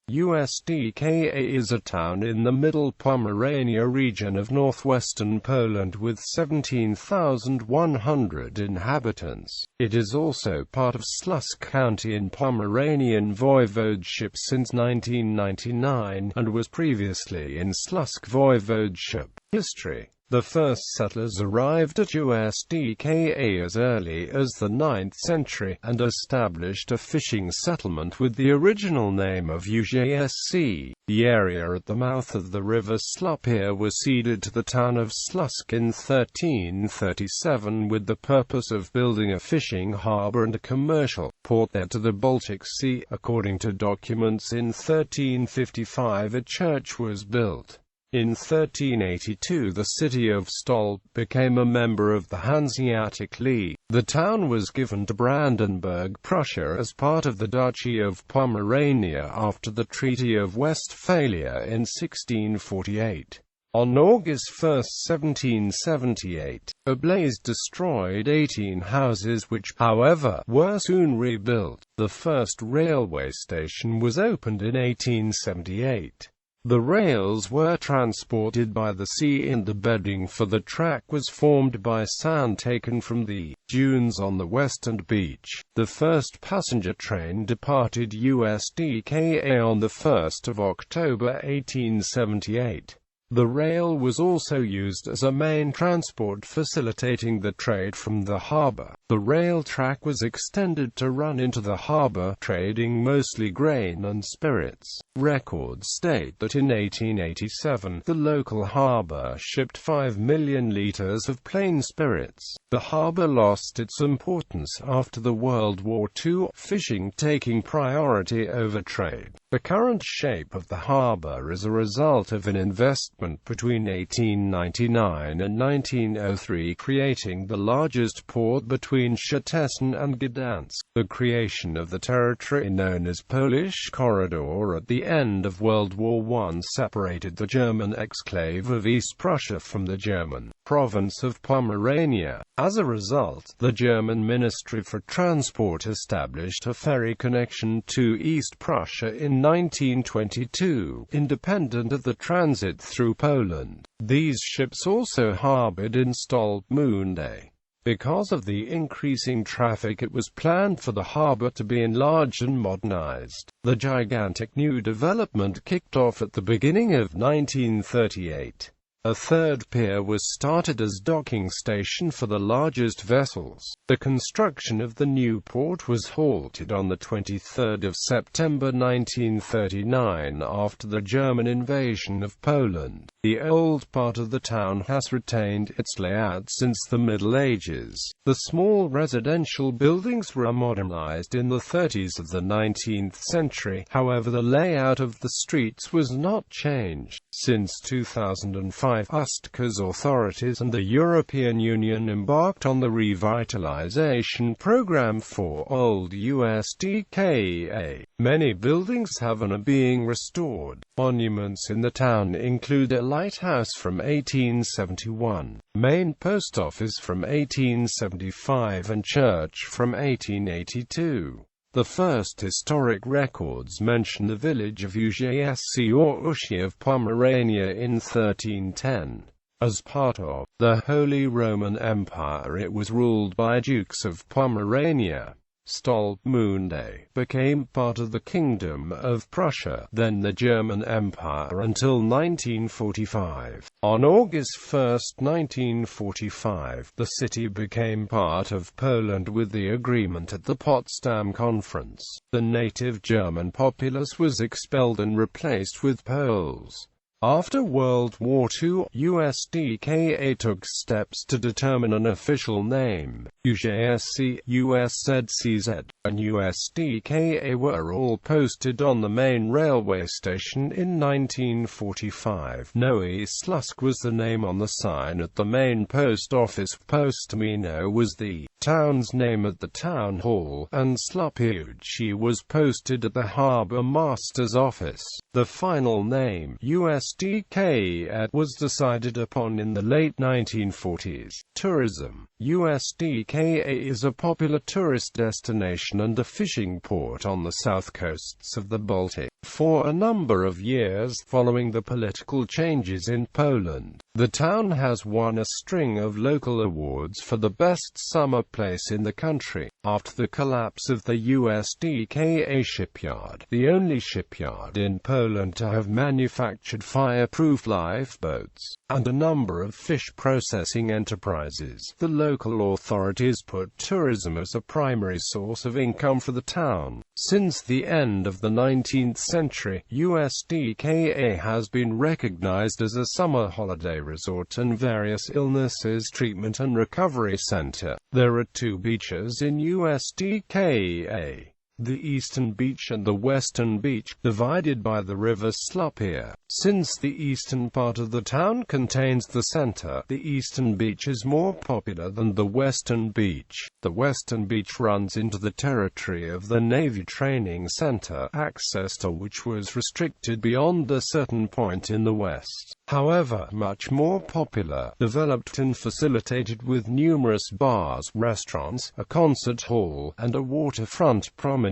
Ustka is a town in the Middle Pomerania region of northwestern Poland with 17,100 inhabitants. It is also part of Słupsk County in Pomeranian Voivodeship since 1999, and was previously in Słupsk Voivodeship. History. The first settlers arrived at Ustka as early as the 9th century, and established a fishing settlement with the original name of Ustka. The area at the mouth of the river Słupia was ceded to the town of Słupsk in 1337 with the purpose of building a fishing harbour and a commercial port there to the Baltic Sea. According to documents, in 1355 a church was built. In 1382 the city of Stolp became a member of the Hanseatic League. The town was given to Brandenburg, Prussia as part of the Duchy of Pomerania after the Treaty of Westphalia in 1648. On August 1, 1778, a blaze destroyed 18 houses which, however, were soon rebuilt. The first railway station was opened in 1878. The rails were transported by the sea and the bedding for the track was formed by sand taken from the dunes on the western beach. The first passenger train departed Ustka on the 1st of October 1878. The rail was also used as a main transport facilitating the trade from the harbour. The rail track was extended to run into the harbour, trading mostly grain and spirits. Records state that in 1887, the local harbour shipped 5 million litres of plain spirits. The harbour lost its importance after the World War II, fishing taking priority over trade. The current shape of the harbour is a result of an investment between 1899 and 1903 creating the largest port between Szczecin and Gdansk. The creation of the territory known as Polish Corridor at the end of World War I separated the German exclave of East Prussia from the German province of Pomerania. As a result, the German Ministry for Transport established a ferry connection to East Prussia in 1922, independent of the transit through Poland. These ships also harbored in Stolp Munde. Because of the increasing traffic, it was planned for the harbour to be enlarged and modernized. The gigantic new development kicked off at the beginning of 1938. A third pier was started as docking station for the largest vessels. The construction of the new port was halted on the 23rd of September 1939 after the German invasion of Poland. The old part of the town has retained its layout since the Middle Ages. The small residential buildings were modernized in the 30s of the 19th century. However, the layout of the streets was not changed. Since 2005, Ustka's authorities and the European Union embarked on the revitalization program for old Ustka. Many buildings have and are being restored. Monuments in the town include a lighthouse from 1871, main post office from 1875 and church from 1882. The first historic records mention the village of Ustka or Ushi of Pomerania in 1310. As part of the Holy Roman Empire, it was ruled by dukes of Pomerania. Stolp Munde became part of the Kingdom of Prussia, then the German Empire until 1945. On August 1, 1945, the city became part of Poland with the agreement at the Potsdam Conference. The native German populace was expelled and replaced with Poles. After World War II, Ustka took steps to determine an official name. UJSC, USZCZ, and Ustka were all posted on the main railway station in 1945. Nowy Słupsk was the name on the sign at the main post office. Postomino was the town's name at the town hall, and Słupia was posted at the harbour master's office. The final name, Ustka, USDK was decided upon in the late 1940s. Tourism. USDK is a popular tourist destination and a fishing port on the south coasts of the Baltic. For a number of years following the political changes in Poland, the town has won a string of local awards for the best summer place in the country. After the collapse of the USDK shipyard, the only shipyard in Poland to have manufactured fireproof lifeboats, and a number of fish processing enterprises, the local authorities put tourism as a primary source of income for the town. Since the end of the 19th century, USDK has been recognized as a summer holiday resort and various illnesses treatment and recovery center. There are two beaches in USDK. The eastern beach and the western beach, divided by the river Słupsk. Since the eastern part of the town contains the center, the eastern beach is more popular than the western beach. The western beach runs into the territory of the Navy Training Center, access to which was restricted beyond a certain point in the west. However, much more popular, developed and facilitated with numerous bars, restaurants, a concert hall, and a waterfront promenade.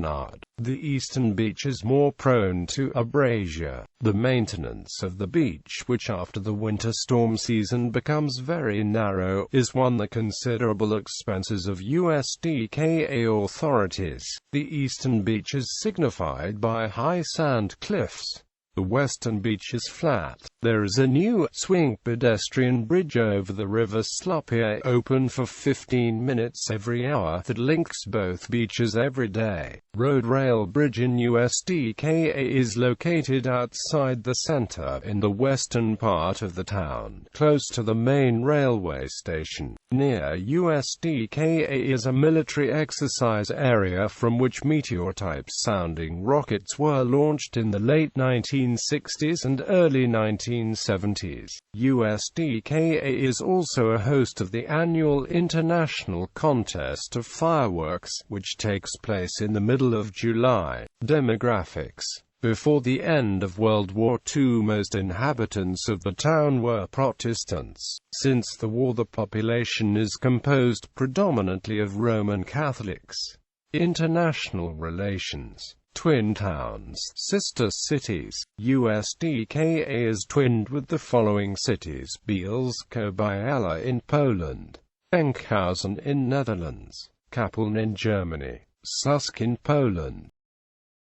The eastern beach is more prone to abrasion. The maintenance of the beach, which after the winter storm season becomes very narrow, is one of the considerable expenses of USDK authorities. The eastern beach is signified by high sand cliffs. The western beach is flat. There is a new swing pedestrian bridge over the river Słupsk, open for 15 minutes every hour, that links both beaches every day. Road rail bridge in USDK is located outside the center, in the western part of the town, close to the main railway station. Near USDK is a military exercise area from which meteor-type sounding rockets were launched in the late 1960s and early 1970s. USDK is also a host of the annual International Contest of Fireworks, which takes place in the middle of July. Demographics. Before the end of World War II, most inhabitants of the town were Protestants. Since the war, the population is composed predominantly of Roman Catholics. International relations. Twin towns, sister cities. USDK is twinned with the following cities: Bielsko-Biała in Poland, Enkhuizen in Netherlands, Kapeln in Germany, Słupsk in Poland.